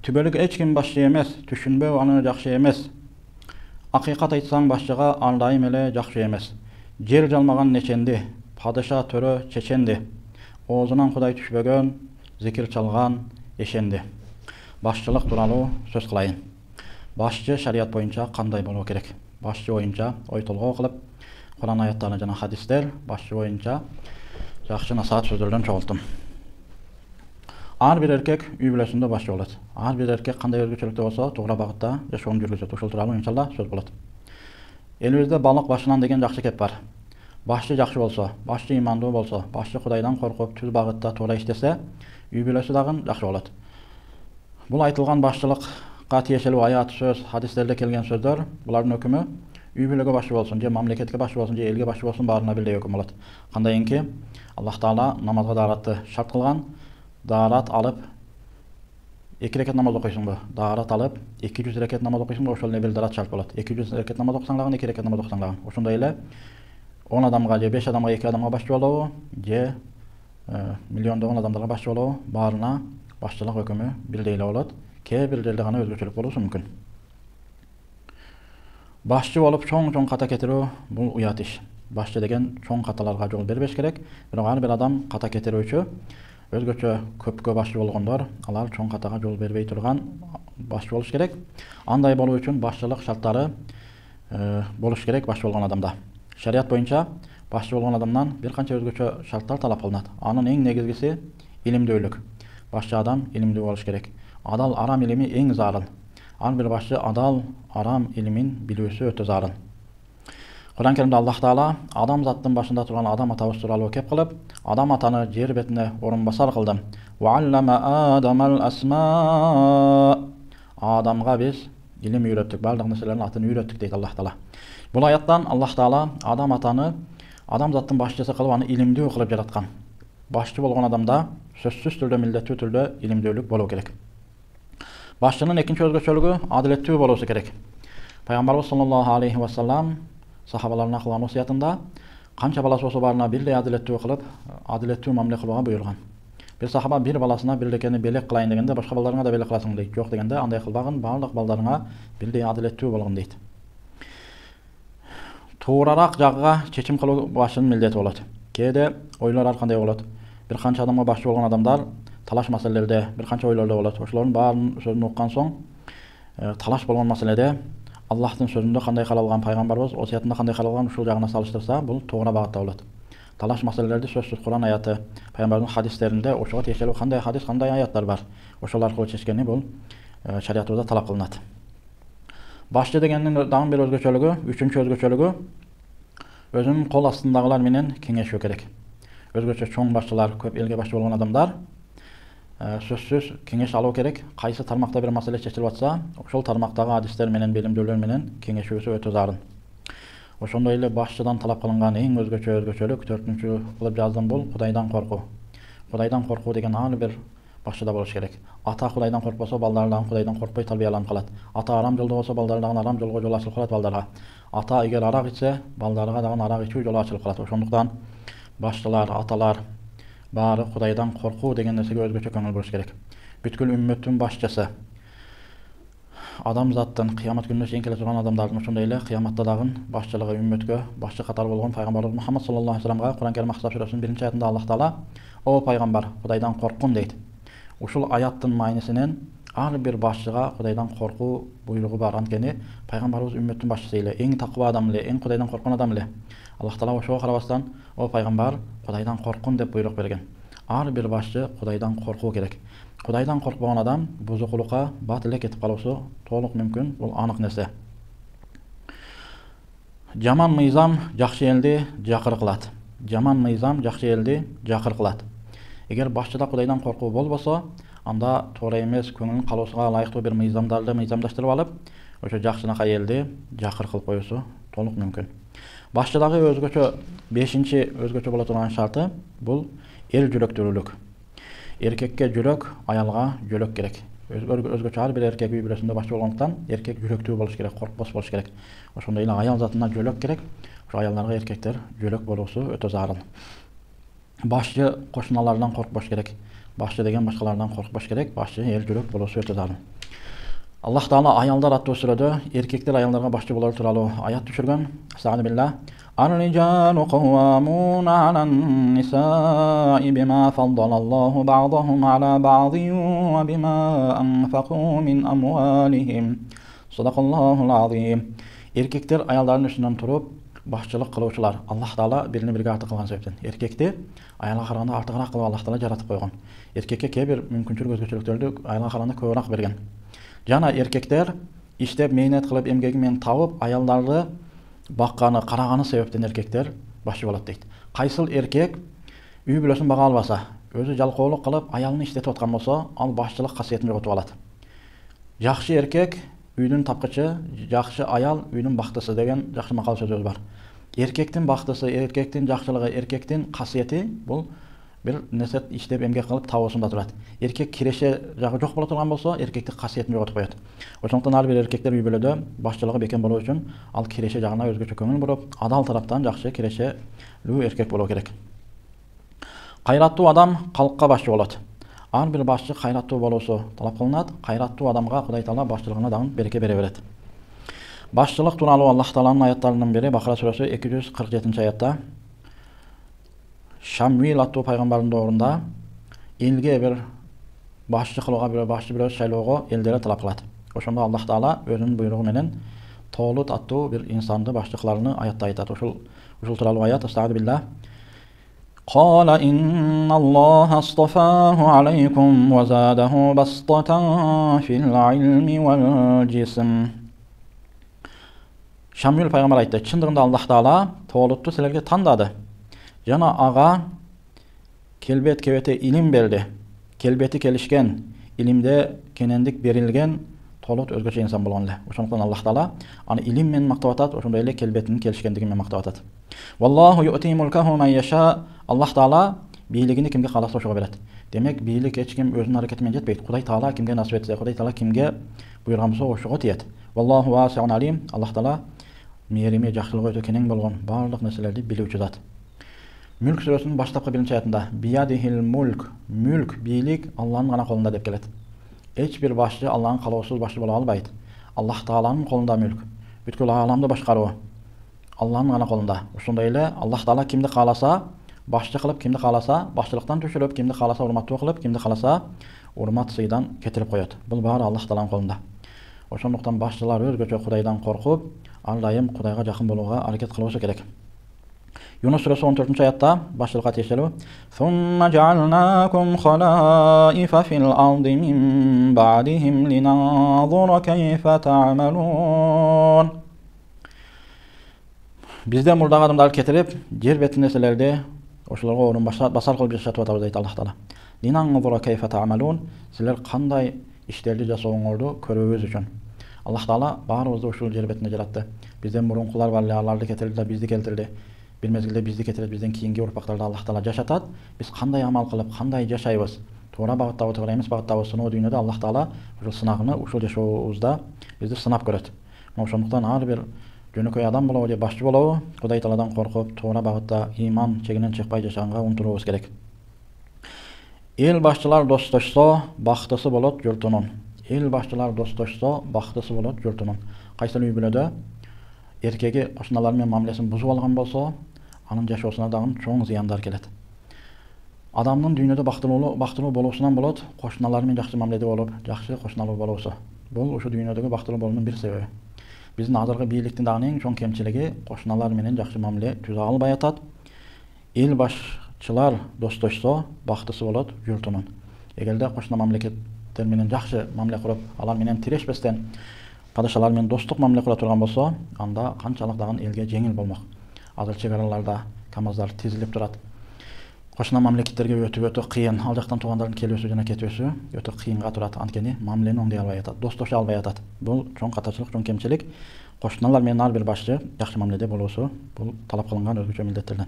Түбөлүк эч ким башчы эмес, түшүнбөө аны жакшы эмес. Акыйкат айтсаң башчыга ар дайым эле жакшы эмес. Жер жалмаган неченди, падыша төрө чеченди. Оозунан Кудай түшпөгөн, зикир чалган эшенди. Башчылык тууралуу сөз кылайын. Башчы шарият боюнча кандай болуу керек? Башчы боюнча ой толгоо кылып, Куран аяттары жана хадистер башчы боюнча жакшы насаат сөздөрдөн чогулттум. Ар бир эркек үй бүлөсүндө башчы болот. Ар бир эркек кандай өзгөчөлүктө болсо, туура багытта жашоон жүргүзөт. Ушул тууралуу иншалла сөз болот. Элибизде балык башынан деген жакшы кеп бар. Башчы жакшы болсо, башчы имандуу болсо, башчы Кудайдан коркуп, түз багытта туура иштесе, үй бүлөсү дагы жакшы болот. Бул айтылган башчылыкка тиешелүү аят, сөз, хадистерде келген сөздөр, булардын өкүмү үй бүлөгө башчы болсун, же мамлекетке башчы болсун, же элге башчы болсун, баарына бирдей өкүм болот. Кандайынки Аллах Таала намазга дааратты шарт кылган. Даарат алып 2 рекет намаз окуйсуңбу? Даарат алып 200 рекет намаз окуйсуңбу? Ошол эле бир даарат шарт болот. 200 рекет намаз окусаң дагы 2 рекет намаз окусаң дагы. Ошондой эле 10 адамга же 5 адамга 2 адамга башчы болобу, же миллиондогон адамдарга башчы болобу, баарына башчылык өкүмү бирдей эле болот. Кээ бир жерде гана өзгөчөлүк болушу мүмкүн. Башчы болуп чоң ката кетирүү бул уят иш. Башчы деген чоң каталарга жол бербеш керек. Бирок ар бир адам ката кетирүүчү, өзгөчө көпкө башчы болгондор, алар чоң катага жол бербей турган башчы болуш керек. Андай болуу үчүн башчылык шарттары болуш керек башчы болгон адамда. Шарият боюнча башчы болгон адамдан бир канча өзгөчө шарттар талап кылынат. Анын эң негизгиси илимдүүлүк. Башчы адам илимдүү болуш керек. Адал арам илими эң зарыл. Ар бир башчы адал арам илимин билүүсү өтө зарыл. Куран Керимде Аллах Таала адамзаттын башында турган адам атабыз тууралуу кеп кылып, адам атаны жер бетине орун басар кылдым. Вa'allama Адамал асма. Адамга биз илим үйрөттүк, бардык нерселердин атын үйрөттүк дейт Аллах Таала. Бул аяттан Аллах Таала адам атаны адамзаттын башчысы кылып, аны илимдүү кылып жараткан. Башчы болгон адамда сөзсүз түрдө, милдеттүү түрдө илимдүүлүк болуу керек. Башчынын экинчи өзгөчөлүгү адилеттүү болуусу керек. Пайгамбарыбыз саллаллаху алейхи ва саллам сахабаларына кылган осуятында канча баласы болсо баарына бирдей адилеттүү кылып, адилеттүү мамиле кылууга буйруган. Бир сахаба бир баласына бирдекени белек кылайын дегенде, башка балдарыңа да белек кыласың дейт. Жок дегенде, андай кылбагын, баардык балдарыңа бирдей адилеттүү болгон дейт. Туурарак жагга чечим кылуу башчынын милдети болот. Кээде ойлор ар кандай болот. Бир канча адамга башчы болгон адамдар талаш маселелерде бир канча ойлордо болот. Ошолордун баарын сөзүн уккан соң, талаш болгон маселеде Аллахтын сөзүндө кандай каралган, пайгамбарыбыз осуятында кандай каралган, ушул жагына салыштырса, бул туура багытта болот. Талаш маселелерди сөзсүз Куран аяты, пайгамбардын хадистеринде ошого тиешелүү кандай хадис, кандай аяттар бар, ошол аркылуу чечкени бул шариятыбызда талап кылынат. Башчы дегендин дагы бир өзгөчөлүгү, үчүнчү өзгөчөлүгү өзүнүн кол астындагылар менен кеңешүү керек. Өзгөчө чоң башчылар, көп элге башчы болгон адамдар сөзсүз кеңеш алуу керек. Кайсы тармакта бир маселе чечилип атса, ошол тармактагы адистер менен, билимдүүлөр менен кеңешүүсү өтө зарыл. Ошондой эле башчыдан талап кылынган эң өзгөчөлүк 4-үнчү кылып жаздым, бул Кудайдан коркуу. Кудайдан коркуу деген ар бир башчыда болуш керек. Ата Кудайдан коркпосо, балдары дагы Кудайдан коркпой тарбияланып калат. Ата арам жолдо болсо, балдары дагы арам жолго жол ачылып калат балдарга. Ата эгер арак ичсе, балдарга дагы арак ичүү жолу ачылып калат. Ошондуктан башчылар, аталар баары Кудайдан коркуу деген нерсеге өзгөчө көңүл буруш керек. Бүткүл үммөттүн башчысы, адамзаттын кыямат күнүнө чейин келе турган адамдардын, ошондой эле кыяматта дагы башчылыгы үммөткө башчы катары болгон пайгамбарыбыз Мухаммад саллаллаху алейхи ва салламга Куран Керим Ахзаб сүрөсүнүн 1-аятында Аллах Таала: "О пайгамбар, Кудайдан корккун" дейт. Ушул аяттын маанисинен ар бир башчыга Кудайдан коркуу буйругу бар. Анткени пайгамбарыбыз үммөттүн башчысы эле, эң такыба адам эле, эң Кудайдан корккон адам эле. Аллах Таала ошого карабастан: "О пайгамбар, Кудайдан корккун" деп буйрук берген. Ар бир башчы Кудайдан коркуу керек. Кудайдан коркпогон адам бузукулукка, батылга кетип калуусу толук мүмкүн, бул анык нерсе. Жаман мыйзам жакшы элди жакыр кылат. Жаман мыйзам жакшы элди жакыр кылат. Эгер башчыда Кудайдан коркуу болбосо, анда туура эмес, көңүлүн калуусуга ылайыктуу бир мыйзамдарды мыйзамдаштырып алып, ошо жакшынакай элди жакыр кылып коюусу толук мүмкүн. Башчыдагы өзгөчө 5-чи өзгөчө боло турган шарты бул эл жүрөктүүлүк. Эркекке жүрөк, аялга жөлөк керек. Өзгөчө ар бир эркек үй бүлөсүндө башчы болгондуктан эркек жүрөктүү болуш керек, коркпос болуш керек. Ошондой эле аял затына жөлөк керек. Ошо аялдарга эркектер жөлөк болуусу өтө зарыл. Башчы кошуналардан коркпош керек. Башчы деген башкалардан коркпош керек. Башчы эл жүрөк болуусу өтө зарыл. Allah Taala ayalдар аттуу сүрөдө эркектер аялдарга башчы болор тууралуу аят түшүргөн. Астагфирулlah. الرجال قوامون على النساء بما فضل الله بعضهم على بعض وبما أنفقوا من أموالهم صدق الله العظيم. Erkekler ayalların üstünden turup başçılık kıluvçular. Allah Taala birini birге артык кылган себептен. Эркекти аялга караганда артыгыраак кылып Allah Taala жаратып койгон. Эркекке кээ бир мүмкүнчүлүк өзгөчөлүктөрдү аялга караганда көбүрөөк берген. Жана эркектер иштеп мээнет кылып эмгеги менен табып аялдарды бакканы, караганы себептен эркектер башчы болот дейт. Кайсыл эркек үй бүлөсүн бага албаса, өзү жалкоолук кылып аялын иштетип аткан болсо, ал башчылык касиетин жоготуп алат. Жакшы эркек үйдүн тапкычы, жакшы аял үйдүн бактысы деген жакшы макал сөзүбүз бар. Эркектин бактысы, эркектин жакшылыгы, эркектин касиети бул бир нерсе иштеп эмгек кылып табуусунда турат. Эркек киреше жагы жок боло турган болсо, эркектин касиетин жоготуп коет. Ошондуктан ар бир эркектер үй бүлөдө башчылыгы бекем болуу үчүн ал киреше жагына өзгөчө көңүл буруп, адал тараптан жакшы кирешелүү эркек болуу керек. Кайраттуу адам калкка башчы болот. Ар бир башчы кайраттуу болуусу талап кылынат. Кайраттуу адамга Кудай Таала башчылыгына дагы береке бере берет. Башчылык тууралуу Аллах Тааланын аяттарынын бири Бакара сүрөсү 247-аятта Шамвил аттуу пайгамбардын доорунда элге бир башчы кылууга, бир башчы бирөө шайлоого элдер талап кылат. Ошондо Аллах Таала өзүнүн буйругу менен Толут аттуу бир инсанды башчы кыларыны аятта айтат. Ушул тууралуу аят Астагфирулlah. قال إن الله اصطفاه عليكم وزاده بسطة في العلم والجسم. Şamil peygamber aytты, чындыгында Аллах Таала Толутту силерге тандады. Жана ага келбет кебете илим берди. Келбети келишкен, илимде кенендик берилген Толут өзгөчө инсан болгон эле. Ошондуктан Аллах Таала аны илим менен мактап атат, ошондой эле келбетинин келишкендиги менен мактап атат. Валлаху ю'ти мулкаху ман яша. Аллах Таала бийлигини кимге кааласа ошого берет. Демек бийлик эч ким өзүнүн аракети менен жетпейт. Кудай Таала кимге насып этсе, Кудай Таала кимге буйруган болсо ошого тиет. Валлаху васиун алим. Аллах Таала мээрими, жакшылыгы өтө кенең болгон, баардык нерселерди билүүчү зат. Мүлк сүрөсүнүн баштапкы 1-аятында биядихил мулк, мүлк, бийлик Алланын гана колунда деп келет. Эч бир башчы Алланын калоосуз башчы боло албайт. Аллах Тааланын колунда мүлк. Бүткүл ааламды башкаруу Алланын гана колунда. Ошондой эле Аллах Таала кимди кааласа башчы кылып, кимди кааласа башчылыктан түшүрүп, кимди кааласа урматтуу кылып, кимди кааласа урмат сыйдан кетирип коет. Бул баары Аллах Тааланын колунда. Ошондуктан башчылар өзгөчө Кудайдан коркуп, ар дайым Кудайга жакын болууга аракет кылышы керек. Yunus suresi 14-ayatta başlığa teşekkür. Thumma ja'alnakum khala'ifa fil ardi min ba'dihim linanzura kayfa ta'malun. Bizden murda adamlar getirip yer betinde neselerde oşularga orun basar kılıp yaşatып atabız deydi Allah Taala. Linanzura kayfa ta'malun. Sizler kanday işlerdi jasooңорду көрүүбүз үчүн. Allah Taala bаарыбызды ушул жер бетине жаратты. Bizden мурункулар бар эле аларды кетирди, бизди келтирди. Bir mezgilde bizdi getirip bizden kийинки урпактарды Allah Taala жашатат. Biz кандай амал кылып, кандай жашайбыз? Туура багыттабы, туура эмес багыттабы сыноо дүйнөдө Allah Taala ушул сынагыны ушул жашообузда бизди сынап көрөт. Ошондуктан ар бир жөнөкөй адам болобу же башчы болобу, Кудай Тааладан коркуп, туура багытта иман чегинен чыкпай жашаганга умтулуубуз керек. Эл башчылар достошсо, бактысы болот журтунун. Эл башчылар достошсо, бактысы болот журтунун. Кайсыл үй бүлөдө эркеги кошуналары менен мамилесин бузуп алган болсо, анын жашоосуна дагы чоң зыяндар келет. Адамдын дүйнөдө бактылуу болуусунан болот, кошуналары менен жакшы мамиледе болуп, жакшы кошуналуу болуусу. Бул ушу дүйнөдөгү бактылуу болуунун бир себеби. Биздин азыркы бийликтин дагы эң чоң кемчилиги кошуналар менен жакшы мамиле түзө албай атат. Эл башчылар достошсо, бактысы болот журтунун. Эгерде кошуна мамлекеттер менен жакшы мамиле куруп, алар менен тирешпестен падышалар менен достук мамиле кыла турган болсо, анда канчалык дагы элге жеңил болмок. Азыр чек араларда камаздар тизилип турат. Кошуна мамлекеттерге өтө кыйын, ал жактан туугандардын келүүсү жана кетүүсү өтө кыйынга турат. Анткени мамилени оңдой албай атат, достоша албай атат. Бул чоң катачылык, чоң кемчилик. Кошуналар менен ар бир башчы жакшы мамиледе болуусу бул талап кылынган өзгөчө милдеттерден.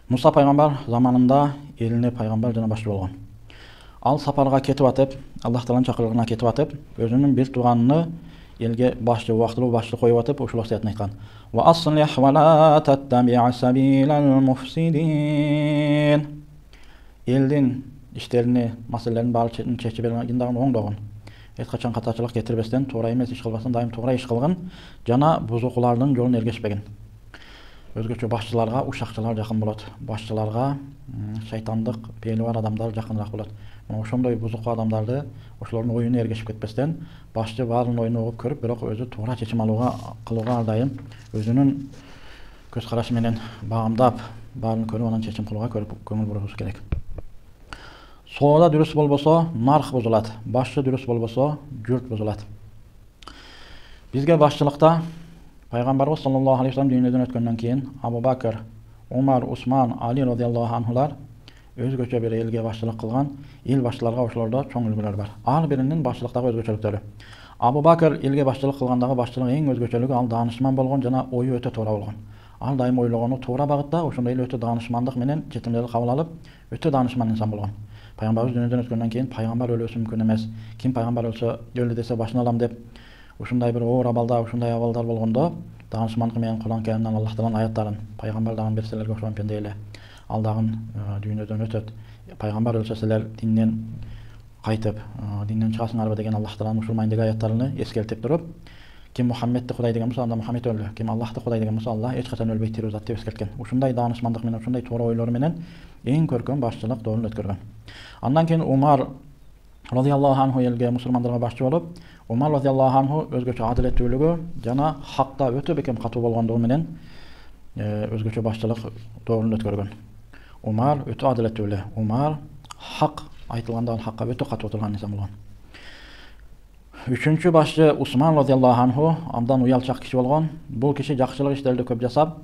Муса пайгамбар заманында элине пайгамбар жана башчы болгон. Ал сапарга кетип атып, Аллах Тааланын чакырыгына кетип атып, өзүнүн бир тууганын элге башчы, убактылуу башчы коюп атып, ушул васиятын айткан. Ва аслих ва ла таттаби' сабилал муфсидин. Элдин иштерини, маселелерин баарын чечип бергендигин оңдогон. эч качан катачылык кетирбестен, туура эмес иш кылбастан дайым туура иш кылган жана бузукулардын жолун эргешпеген. Өзгөчө башчыларга ушакчылар жакын болот. Башчыларга шайтандык пейли бар адамдар жакыныраак болот. Мына ошондой бузуку адамдарды ошолордун оюна эргешип кетпестен, башчы баарын оюну угуп көрүп, бирок өзү туура чечим кылууга ар дайым өзүнүн көз карашы менен багамдап, баарын көрүп, анан чечим кылууга көңүл буруш керек. Соода дұрыс болбосо, нарх бузулат. Башчы дұрыс болбосо, жұрт бузулат. Бизге башчылыкта Пайгамбарыбыз саллаллаху алейхи ва саллям дүйнөдөн өткөндөн кийин Абу Бакр, Умар, Усман, Али радиаллаху анхулар өзгөчө бир элге башчылык кылган, эл башчыларга ошолордо чоң үлгүлөр бар. Ар биринин башчылыктагы өзгөчөлүктөрү. Абу Бакр элге башчылык кылгандагы башчылык эң өзгөчөлүгү ал даанышман болгон жана ою өтө туура болгон. Ал дайым ойлогону туура багытта, ошондой эле өтө даанышмандык менен четимдерди кабыл алып, өтө даанышман инсан болгон. Пайгамбарыбыз дүйнөдөн өткөндөн кийин пайгамбар өлөсү мүмкүн эмес. Ким пайгамбар өлдү десе башын алам деп ушундай бир оор абалда, ушундай абалдар болгондо даанышмандык менен Кур'ан Каримден Аллах Тааланын аяттарын пайгамбар дагы бир силерге окшогон пенде эле. Ал дагы дүйнөдөн өтөт. Пайгамбар өлсө силер динден кайтып, динден чыгасыңарбы деген Аллах Тааланын ушул майындагы аяттарын эскертип туруп, ким Мухаммедти Кудай деген болсо, анда Мухаммед өлдү. Ким Аллахты Кудай деген болсо, Аллах эч качан өлбөй тирүү зат деп эскерткен. Ушундай даанышмандык менен, ушундай туура ойлору менен эң көркөм башчылык доорун өткөргөн. Андан кийин Умар радиаллаху анху элге мусулмандарга башчы болуп, Умар радиаллаху анху өзгөчө адилеттүүлүгү жана хакта өтө бекем катуу болгондугу менен өзгөчө башчылык доорун өткөргөн. Умар өтө адилеттүүлүү. Умар хак айтылганда ал хакка өтө катуу турган инсан болгон. Үчүнчү башчы Усман радиаллаху анху абдан уялчак киши болгон. Бул киши жакшылык иштерди көп жасап,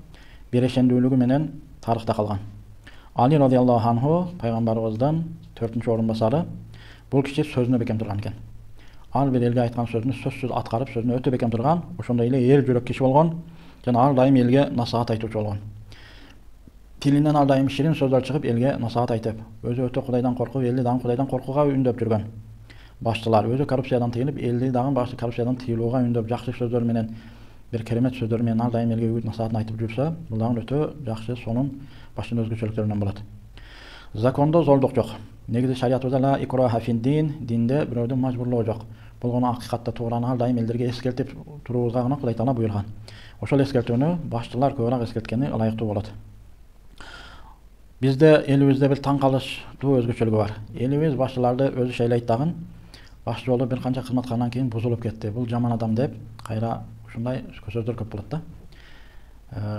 берешендүүлүгү менен тарыхта калган. Али радиаллаху анху пайгамбарыбыздын 4-чү орун басары. Бул киши сөзүнө бекем турган экен. Ал бир элге айткан сөзүнө сөзсүз аткарып, сөзүнө өтө бекем турган, ошондой эле эр жүрөк киши болгон жана ар дайым элге насаат айтуучу болгон. Тилинен ар дайым ширин сөздөр чыгып, элге насаат айтып, өзү өтө Кудайдан коркуп, элди дагы Кудайдан коркууга үндөп жүргөн. Башчылар өзү коррупциядан тыйынып, элди дагы коррупциядан тыйылууга үндөп, жакшы сөздөр менен, бир керемет сөздөр менен ар дайым элге үгүт насаатын айтып жүрсө, бул дагы өтө жакшы сонун башчынын өзгөчөлүктөрүнөн болот. Закондо зордук жок. Негизи шариятыбызда ла икраха фид-дин, динде бирөөдүн мажбурлоо жок. Болгону акыйкатта туураны ар дайым элдерге эскертип туруубузга гана Кудай Таала буйрган. Ошол эскертүүнү башчылар көбүрөөк эскерткени ылайыктуу болот. Бизде элибизде бир таң калыштуу өзгөчөлүгү бар. Элибиз башчыларды өзү шайлайт дагы. Башчы болуп бир канча кызмат кылгандан кийин бузулуп кетти. Бул жаман адам деп кайра ушундай сөздөр көп болот да.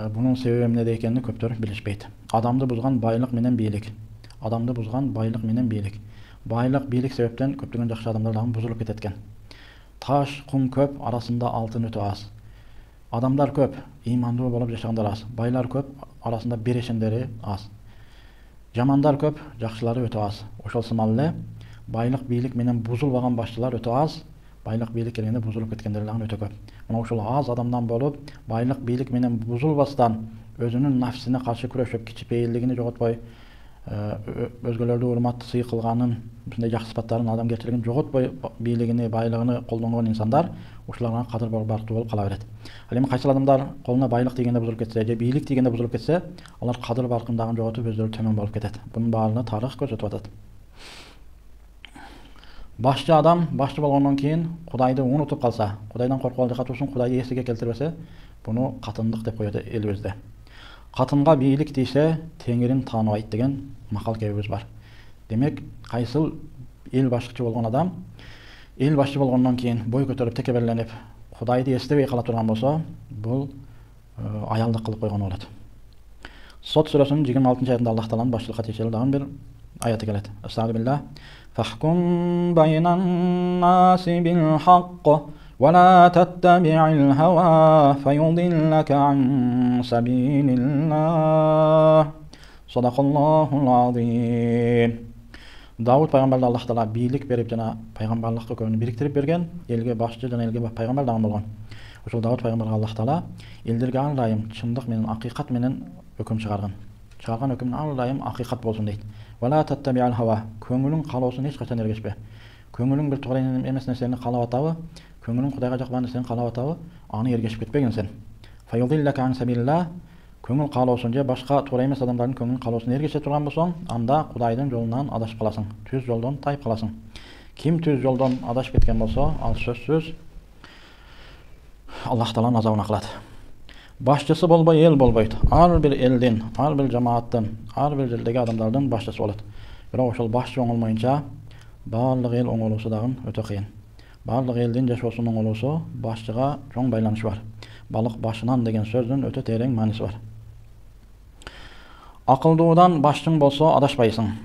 Бунун себеби эмнеде экенин көптөр билишпейт. Адамды бузган байлык менен бийлик. Адамды бузган байлык менен бийлик. Байлык, бийлик себептен көптөгөн жакшы адамдар дагы бузулуп кетет экен. Таш, кум көп, арасында алтын өтө аз. Адамдар көп, ыймандуу болуп жашагандар аз. Байлар көп, арасында берешендери аз. Жамандар көп, жакшылары өтө аз. Ошол сымал эле байлык, бийлик менен бузулбаган башчылар өтө аз. Байлык, бийлик келгенде бузулуп кеткендер дагы өтө көп. Мына ушул аз адамдан болуп, байлык, бийлик менен бузулбастан өзүнүн нафсине каршы күрөшүп, кичипейилдигини жоготпой, өзгөлөрдү урмат сый кылганын, ушундай жакшы сыпаттарын, адамгерчилигин жоготпой, бийлигини, байлыгын колдонгон инсандар ушуларга кадыр барктуу болуп кала берет. Ал эми кайсыл адамдар колуна байлык тийгенде бузулуп кетсе, же бийлик тийгенде бузулуп кетсе, алар кадыр баркындагын жоготуп өздөрү төмөн болуп кетет. Бунун баарына тарых көрсөтүп атат. Башчы адам башчы болгондон кийин Кудайды унутуп калса, Кудайдан коркуп алып жатушун Кудайды эсиге келтирбесе, буну катындык деп коет элибизде. Катынга бийлик тийсе, теңирин тааныбайт деген макал кебибиз бар. Демек, кайсыл эл башчы болгон адам, эл башчы болгондон кийин бой көтөрүп текеберленип, Кудайды эстебей кала турган болсо, бул аялдык кылып койгон болот. Сот сүрөсүнүн 26-аятында Аллах Тааланын башчылыкка тиешелүү дагы бир аяты келет. Астагфируллах. Фахкум байнан наси бил хакк ва ла таттаби'ил хава фаюдиллака ан сабилиллах. Садакаллахул азим. Дауд пайгамбарды Аллах Таала бийлик берип жана пайгамбарлыкка көбүн бириктирип берген, элге башчы жана элге пайгамбар дагы болгон. Ошол Дауд пайгамбарга Аллах Таала элдерге ар дайым чындык менен, акыйкат менен өкүм чыгарган. Чыгарган өкүм ар дайым акыйкат болсун дейт. Вала таттаби'ал хава. Көңүлүң каалоосун эч качан эргешпе. Көңүлүң бир туура эмес нерсени каалап атабы, көңүлүң Кудайга жакпаган нерсени каалап атабы, аны эргешип кетпегин сен. Фаюдиллака ан сабилиллах. Көңүл каалоосун же башка туура эмес адамдардын көңүл каалоосун эргеше турган болсоң, анда Кудайдын жолунан адашып каласың, түз жолдон тайып каласың. Kim түз жолдан адашып кеткен болса, ал сөзсүз Аллах Тааланын азабына калат. Башчысы болбой эл болбойт. Ар бир элдин, ар бир жамааттын, ар бир жердеги адамдардын башчысы болот. Бирок ошол башчы оңолмоюнча барлык эл оңолуусу дагы өтө кыйын. Барлык элдин жашоосунун оңолуусу башчыга чоң байланышы бар. Балык башынан деген сөздүн өтө терең мааниси бар. Акылдуудан башчың болсо адашпайсың.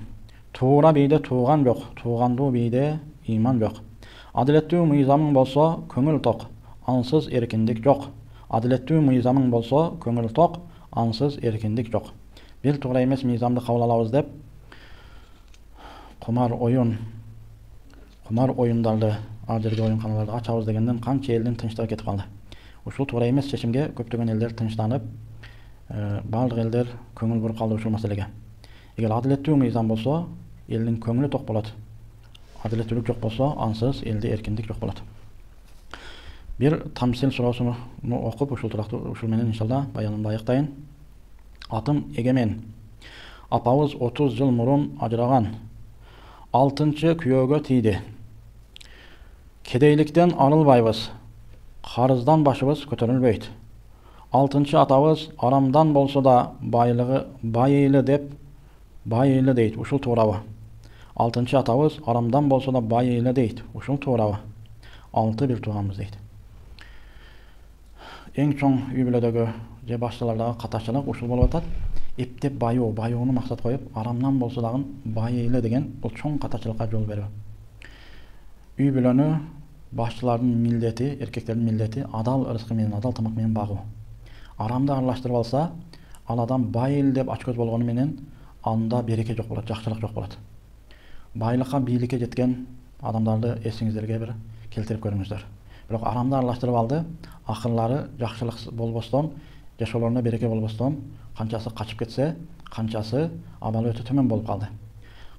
Туура бийде тууган жок, туугандуу бийде ыйман жок. Адилеттүү мыйзамың болсо көңүл ток, ансыз эркиндик жок. Адилеттүү мыйзамың болсо көңүл ток, ансыз эркиндик жок. Бир туура эмес мыйзамды кабыл алабыз деп кумар оюндарды ар жерге оюнканаларды ачабыз дегенден канча элдин тынчтыгы кетип калды. Ушул туура эмес чечимге көптөгөн элдер тынчтанып, барлык элдер көңүл буруп калды ушул маселеге. Эгер адилеттүү мыйзам болсо, элдин көңүлү ток болот. Адилеттүүлүк жок болсо, ансыз элде эркиндик жок болот. Bir tamsil surasını okup uşul menен inşallah bayanımda ayıktayın. Atım Egemen. Apabız 30 yıl murun ajragan. 6-cı kүйöөгө тийди. Kedeylikten arılbayбыз. Karızdan başыбыз көтөрүлбөйт. 6-cı atabız aramdan bolsa da bayılı deyt. Uşul tuğrabı. 6-cı atabız aramdan bolsa da bayılı deyt. Uşul tuğrabı. 6 bir tuğamız deyt. Эң чоң үй бүлөдөгү же башчылардагы катачылык ушул болуп атат. Эптеп байууну максат коюп, арамдан болсо дагы байыйлы деген бул чоң катачылыкка жол берүү. Үй бүлөнү башчылардын милдети, эркектердин милдети адал ырыскы менен, адал тамак менен багуу. Арамды аралаштырып алса, ал адам байыл деп ачкөз болгону менен анда береке жок болот, жакшылык жок болот. Байлыкка, бийликке жеткен адамдарды эсиңиздерге бир келтирип көрүңүздөр. Бирок арамды аралаштырып алды, акырлары жакшылык болбостон, жашоолоруна береке болбостон, канчасы качып кетсе, канчасы абалы өтө төмөн болуп калды.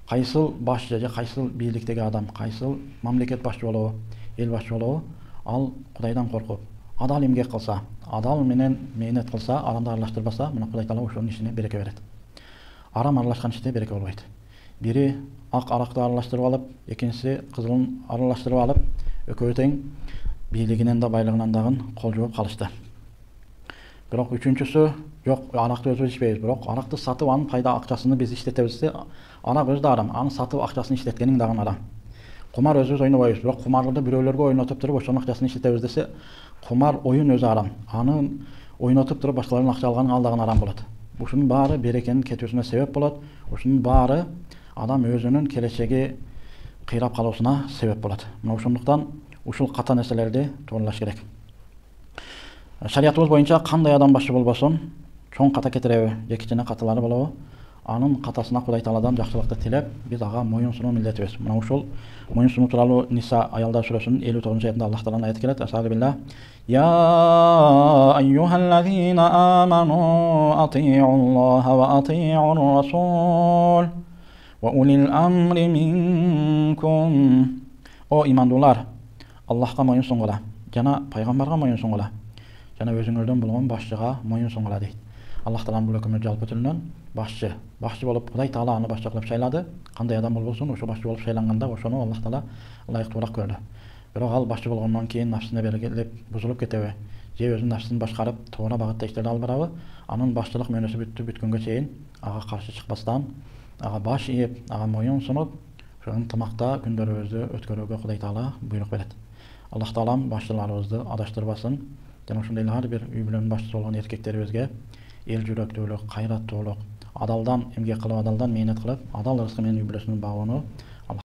Кайсыл башчы же кайсыл бийликтеги адам, кайсыл мамлекет башчы болобу, эл башчы болобу, ал Кудайдан коркуп, адал эмгек кылса, адал менен мээнет кылса, арамды аралаштырбаса, мына Кудай Таала ошонун ишине береке берет. Арам аралашкан иште береке болбойт. Бири ак аракты аралаштырып алып, экинчиси кызылын аралаштырып алып, экөө тең бийлигинен да байлыгынан дагы кол жууп калышты. Бирок үчүнчүсү жок, аракты өзүбүз ичпейбиз, бирок аракты сатып анын пайда акчасыны биз иштетебизсе, арак өзү да арам, аны сатып акчасын иштеткениң дагы арам. Кумар өзүбүз ойнобойбуз, бирок кумарды бирөөлөргө ойнотуп туруп ошонун акчасын иштетебиз десе, кумар оюн өзү арам. Аны ойнотуп туруп башкалардын акча алганы ал дагы арам болот. Ушунун баары берекенин кетүүсүнө себеп болот. Ушунун баары адам өзүнүн келечеги кыйрап калуусуна себеп болот. Мына ошондуктан ушул ката нерселерди туурлаш керек. Шариятыбыз боюнча кандай адам башчы болбосун, чоң ката кетиреби, же кичине каталары болобу, анын катасына Кудай Тааладан жакшылыкты тилеп, биз ага моюн сунуу милдетибиз. Мына ушул моюн сунуу тууралуу Ниса аялдар сүрөсүнүн 59-аятында Аллах Тааланын аяты келет. Астагфирулlah. Я айюхаллазина аману ати'уллаха ва ати'ур расул ва улил амри минкум. О имандуулар, Аллахка моюн сунгула, жана пайгамбарга моюн сунгула, жана өзүңөрдөн болгон башчыга моюн сунгула дейт. Аллах Тааланын бул өкүмү жалпы түрүнөн башчы болуп Кудай Таала аны башчы кылып шайлады. Кандай адам болбосун, ошо башчы болуп шайланганда ошону Аллах Таала ылайыктуураак көрдү. Бирок ал башчы болгондон кийин нафсине белгилеп бузулуп кетеби, же өзүнүн нафсин башкарып туура багытта иштерди алып барабы, анын башчылык мөөнөсү бүткөнгө чейин ага каршы чыкпастан, ага баш ийип, ага моюн сунуп, ошонун ынтымакта күндөрүбүздү өткөрүүгө Кудай Таала буйрук берет. Аллах Таалам башчыларыбызды адаштырбасын. Жана ошондой эле ар бир үй бүлөнүн башчысы болгон эркектерибизге эл жүрөктүүлүк, кайраттуулук, адалдан эмгек кылып, адалдан мээнет кылып, адал ырыскы менен үй бүлөсүн багууну